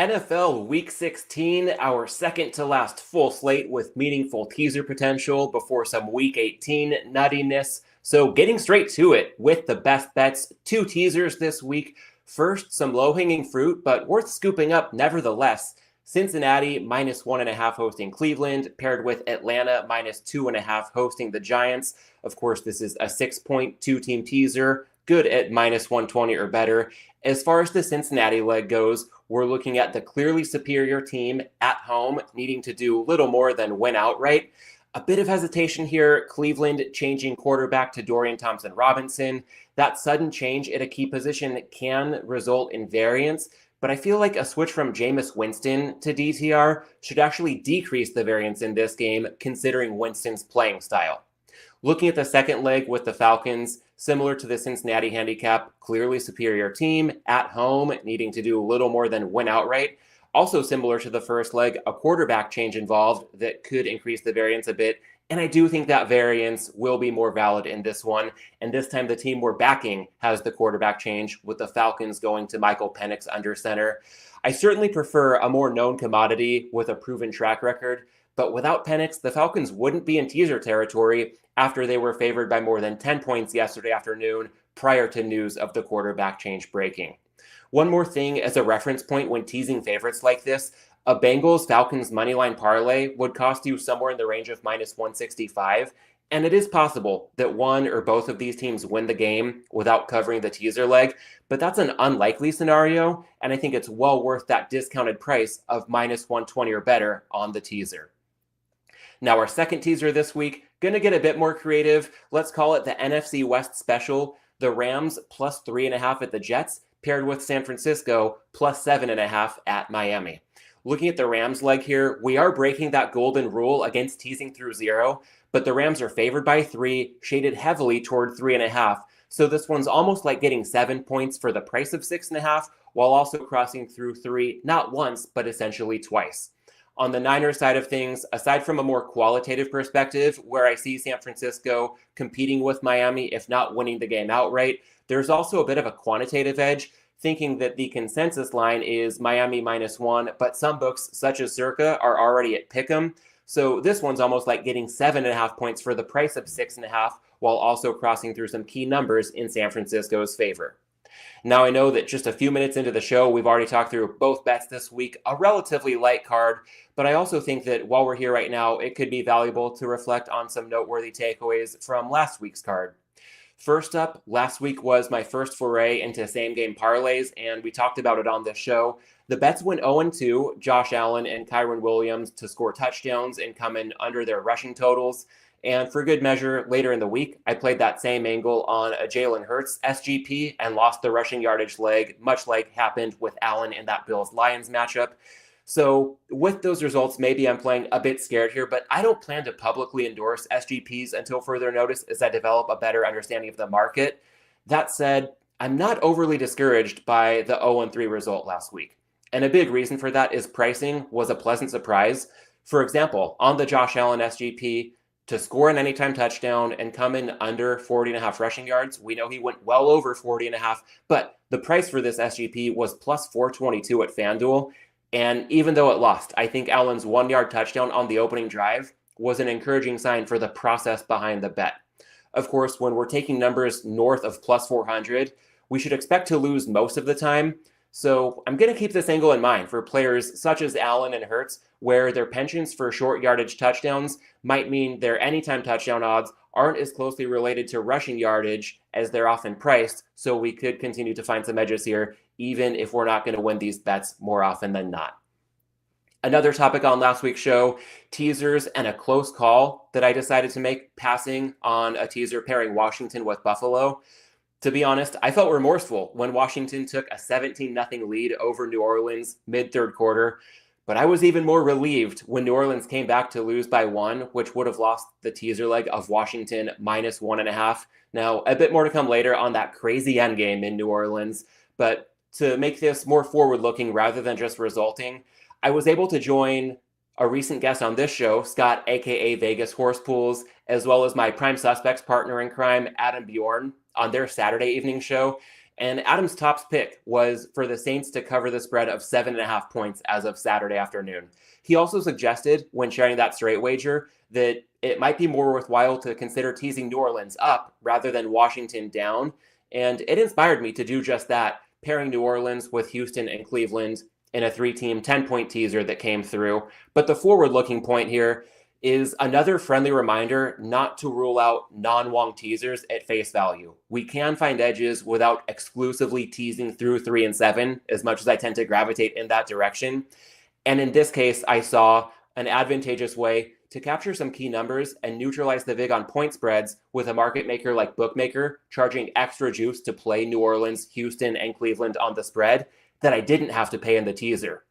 NFL Week 16, our second to last full slate with meaningful teaser potential before some Week 18 nuttiness. So getting straight to it with the best bets, two teasers this week. First, some low-hanging fruit, but worth scooping up nevertheless. Cincinnati -1.5 hosting Cleveland, paired with Atlanta -2.5 hosting the Giants. Of course, this is a 6.2 team teaser, good at -120 or better. As far as the Cincinnati leg goes, we're looking at the clearly superior team at home, needing to do little more than win outright. A bit of hesitation here, Cleveland changing quarterback to Dorian Thompson-Robinson. That sudden change at a key position can result in variance, but I feel like a switch from Jameis Winston to DTR should actually decrease the variance in this game, considering Winston's playing style. Looking at the second leg with the Falcons, similar to the Cincinnati handicap, clearly superior team, at home, needing to do a little more than win outright. Also similar to the first leg, a quarterback change involved that could increase the variance a bit, and I do think that variance will be more valid in this one, and this time the team we're backing has the quarterback change, with the Falcons going to Michael Penix under center. I certainly prefer a more known commodity with a proven track record, but without Penix, the Falcons wouldn't be in teaser territory after they were favored by more than 10 points yesterday afternoon prior to news of the quarterback change breaking. One more thing as a reference point when teasing favorites like this, a Bengals-Falcons moneyline parlay would cost you somewhere in the range of -165, and it is possible that one or both of these teams win the game without covering the teaser leg, but that's an unlikely scenario, and I think it's well worth that discounted price of -120 or better on the teaser. Now, our second teaser this week, going to get a bit more creative. Let's call it the NFC West special. The Rams +3.5 at the Jets, paired with San Francisco +7.5 at Miami. Looking at the Rams leg here, we are breaking that golden rule against teasing through zero, but the Rams are favored by 3, shaded heavily toward 3.5. So this one's almost like getting 7 points for the price of 6.5, while also crossing through 3, not once, but essentially twice. On the Niners side of things, aside from a more qualitative perspective, where I see San Francisco competing with Miami, if not winning the game outright, there's also a bit of a quantitative edge, thinking that the consensus line is Miami -1, but some books, such as Circa, are already at Pick'em. So this one's almost like getting 7.5 points for the price of 6.5, while also crossing through some key numbers in San Francisco's favor. Now, I know that just a few minutes into the show, we've already talked through both bets this week, a relatively light card, but I also think that while we're here right now, it could be valuable to reflect on some noteworthy takeaways from last week's card. First up, last week was my first foray into same-game parlays, and we talked about it on this show. The bets went 0-2, Josh Allen and Kyren Williams to score touchdowns and come in under their rushing totals. And for good measure, later in the week, I played that same angle on a Jalen Hurts SGP and lost the rushing yardage leg, much like happened with Allen in that Bills-Lions matchup. So with those results, maybe I'm playing a bit scared here, but I don't plan to publicly endorse SGPs until further notice as I develop a better understanding of the market. That said, I'm not overly discouraged by the 0-3 result last week. And a big reason for that is pricing was a pleasant surprise. For example, on the Josh Allen SGP, to score an anytime touchdown and come in under 40.5 rushing yards, we know he went well over 40.5, but the price for this SGP was +422 at FanDuel. And even though it lost, I think Allen's 1-yard touchdown on the opening drive was an encouraging sign for the process behind the bet. Of course, when we're taking numbers north of +400, we should expect to lose most of the time. So I'm going to keep this angle in mind for players such as Allen and Hurts, where their penchants for short yardage touchdowns might mean their anytime touchdown odds aren't as closely related to rushing yardage as they're often priced. So we could continue to find some edges here, even if we're not going to win these bets more often than not. Another topic on last week's show, teasers and a close call that I decided to make, passing on a teaser pairing Washington with Buffalo. To be honest, I felt remorseful when Washington took a 17-0 lead over New Orleans mid-third quarter, but I was even more relieved when New Orleans came back to lose by 1, which would have lost the teaser leg of Washington -1.5. Now, a bit more to come later on that crazy endgame in New Orleans, but to make this more forward-looking rather than just resulting, I was able to join a recent guest on this show, Scott, aka Vegas Horse Pools, as well as my Prime Suspects partner in crime, Adam Bjorn, on their Saturday evening show. And Adam's top pick was for the Saints to cover the spread of 7.5 points as of Saturday afternoon. He also suggested, when sharing that straight wager, that it might be more worthwhile to consider teasing New Orleans up rather than Washington down. And it inspired me to do just that, pairing New Orleans with Houston and Cleveland in a 3-team 10-point teaser that came through. But the forward-looking point here is another friendly reminder not to rule out non-Wong teasers at face value. We can find edges without exclusively teasing through 3 and 7, as much as I tend to gravitate in that direction. And in this case, I saw an advantageous way to capture some key numbers and neutralize the vig on point spreads with a market maker like Bookmaker charging extra juice to play New Orleans, Houston, and Cleveland on the spread that I didn't have to pay in the teaser.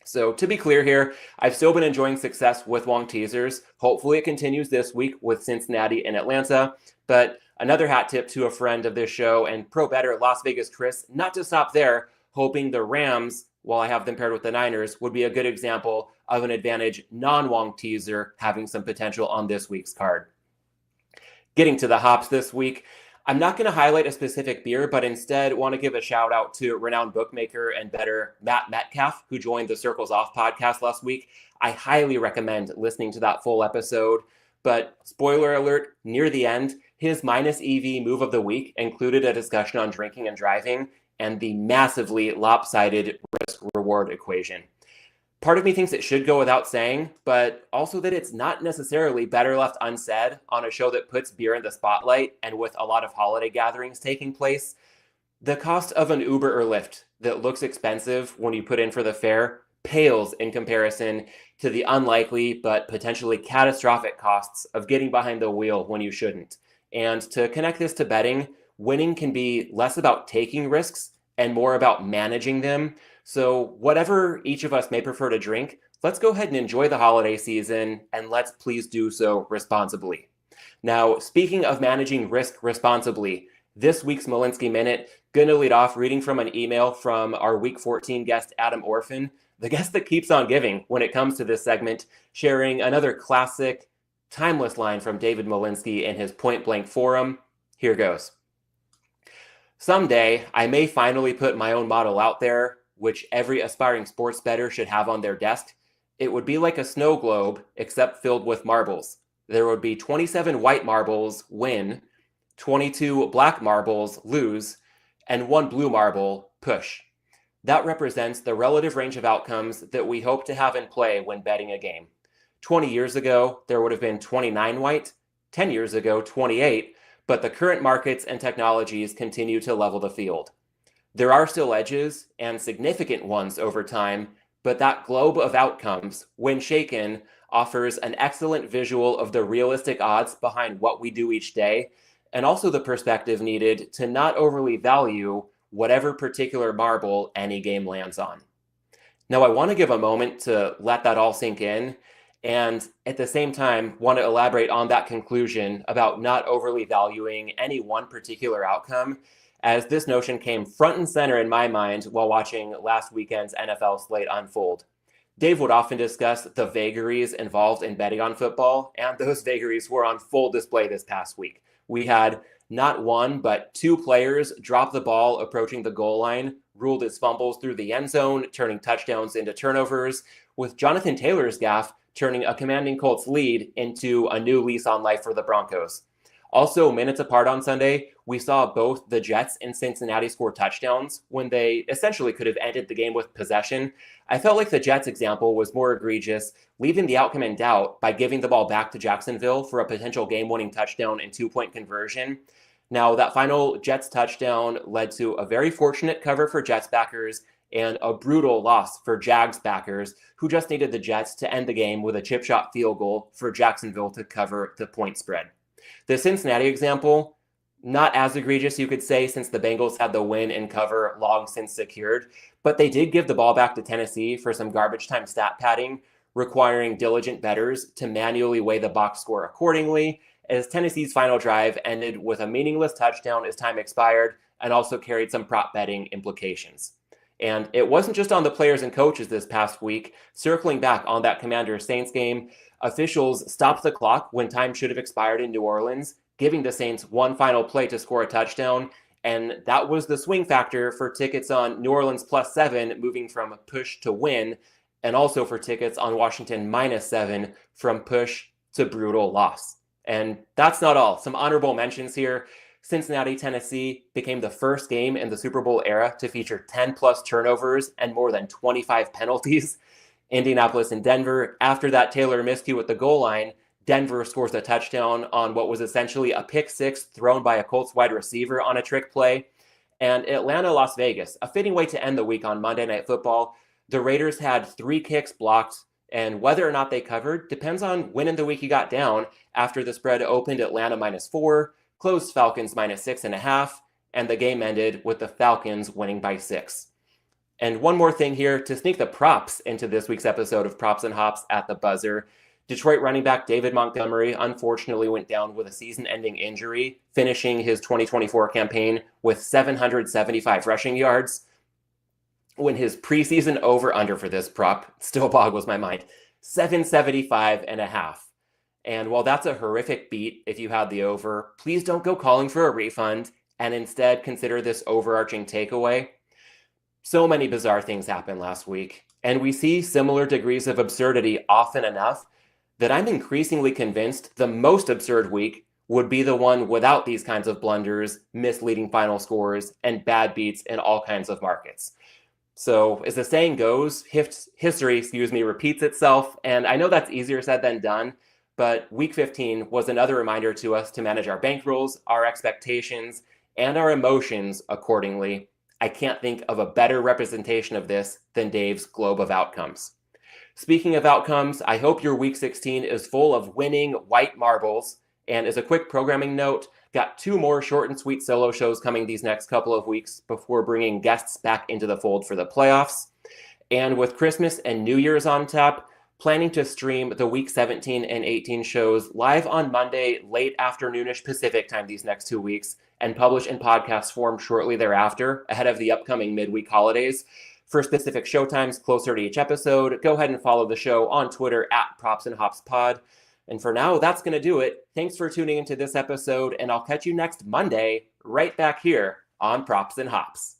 So to be clear here, I've still been enjoying success with Wong teasers. Hopefully it continues this week with Cincinnati and Atlanta. But another hat tip to a friend of this show and pro bettor Las Vegas Chris, not to stop there, hoping the Rams, while I have them paired with the Niners, would be a good example of an advantage non-Wong teaser having some potential on this week's card. Getting to the hops this week, I'm not going to highlight a specific beer, but instead want to give a shout out to renowned bookmaker and bettor Matt Metcalf, who joined the Circles Off podcast last week. I highly recommend listening to that full episode. But spoiler alert, near the end, his minus EV move of the week included a discussion on drinking and driving and the massively lopsided risk-reward equation. Part of me thinks it should go without saying, but also that it's not necessarily better left unsaid on a show that puts beer in the spotlight and with a lot of holiday gatherings taking place. The cost of an Uber or Lyft that looks expensive when you put in for the fare pales in comparison to the unlikely but potentially catastrophic costs of getting behind the wheel when you shouldn't. And to connect this to betting, winning can be less about taking risks and more about managing them. So whatever each of us may prefer to drink, let's go ahead and enjoy the holiday season, and let's please do so responsibly. Now, speaking of managing risk responsibly, this week's Malinsky Minute, going to lead off reading from an email from our Week 14 guest, Adam Orphan, the guest that keeps on giving when it comes to this segment, sharing another classic, timeless line from David Malinsky in his Point Blank forum. Here goes. Someday, I may finally put my own model out there, which every aspiring sports bettor should have on their desk. It would be like a snow globe, except filled with marbles. There would be 27 white marbles win, 22 black marbles lose, and 1 blue marble push. That represents the relative range of outcomes that we hope to have in play when betting a game. 20 years ago, there would have been 29 white, 10 years ago, 28, but the current markets and technologies continue to level the field. There are still edges, and significant ones over time, but that globe of outcomes, when shaken, offers an excellent visual of the realistic odds behind what we do each day, and also the perspective needed to not overly value whatever particular marble any game lands on. Now, I want to give a moment to let that all sink in, and at the same time, want to elaborate on that conclusion about not overly valuing any one particular outcome, as this notion came front and center in my mind while watching last weekend's NFL slate unfold. Dave would often discuss the vagaries involved in betting on football, and those vagaries were on full display this past week. We had not one, but 2 players drop the ball approaching the goal line, ruled as fumbles through the end zone, turning touchdowns into turnovers, with Jonathan Taylor's gaffe turning a commanding Colts lead into a new lease on life for the Broncos. Also, minutes apart on Sunday, we saw both the Jets and Cincinnati score touchdowns when they essentially could have ended the game with possession. I felt like the Jets example was more egregious, leaving the outcome in doubt by giving the ball back to Jacksonville for a potential game-winning touchdown and 2-point conversion. Now, that final Jets touchdown led to a very fortunate cover for Jets backers and a brutal loss for Jags backers, who just needed the Jets to end the game with a chip shot field goal for Jacksonville to cover the point spread. The Cincinnati example, not as egregious, you could say, since the Bengals had the win and cover long since secured, but they did give the ball back to Tennessee for some garbage time stat padding, requiring diligent bettors to manually weigh the box score accordingly, as Tennessee's final drive ended with a meaningless touchdown as time expired and also carried some prop betting implications. And it wasn't just on the players and coaches this past week. Circling back on that Commanders-Saints game, officials stopped the clock when time should have expired in New Orleans, giving the Saints one final play to score a touchdown, And that was the swing factor for tickets on New Orleans +7, moving from push to win, and also for tickets on Washington -7 from push to brutal loss. And that's not all. Some honorable mentions here. Cincinnati, Tennessee became the first game in the Super Bowl era to feature 10 plus turnovers and more than 25 penalties. Indianapolis and Denver, after that Taylor miscue at the goal line, Denver scores a touchdown on what was essentially a pick six thrown by a Colts wide receiver on a trick play. And Atlanta, Las Vegas, a fitting way to end the week on Monday Night Football. The Raiders had 3 kicks blocked, and whether or not they covered depends on when in the week you got down. After the spread opened Atlanta -4, closed Falcons -6.5, and the game ended with the Falcons winning by 6. And one more thing here to sneak the props into this week's episode of Props and Hops at the buzzer. Detroit running back David Montgomery unfortunately went down with a season-ending injury, finishing his 2024 campaign with 775 rushing yards. When his preseason over-under for this prop still boggles my mind, 775.5. And while that's a horrific beat if you had the over, please don't go calling for a refund and instead consider this overarching takeaway. So many bizarre things happened last week, and we see similar degrees of absurdity often enough that I'm increasingly convinced the most absurd week would be the one without these kinds of blunders, misleading final scores, and bad beats in all kinds of markets. So as the saying goes, history repeats itself, and I know that's easier said than done, but week 15 was another reminder to us to manage our bankrolls, our expectations, and our emotions accordingly. I can't think of a better representation of this than Dave's Globe of Outcomes. Speaking of outcomes, I hope your week 16 is full of winning white marbles. And as a quick programming note, got 2 more short and sweet solo shows coming these next couple of weeks before bringing guests back into the fold for the playoffs. And with Christmas and New Year's on tap, planning to stream the week 17 and 18 shows live on Monday, late afternoonish Pacific time these next 2 weeks, and publish in podcast form shortly thereafter, ahead of the upcoming midweek holidays. For specific showtimes closer to each episode, go ahead and follow the show on Twitter at Props and Hops Pod. And for now, that's going to do it. Thanks for tuning into this episode, and I'll catch you next Monday right back here on Props and Hops.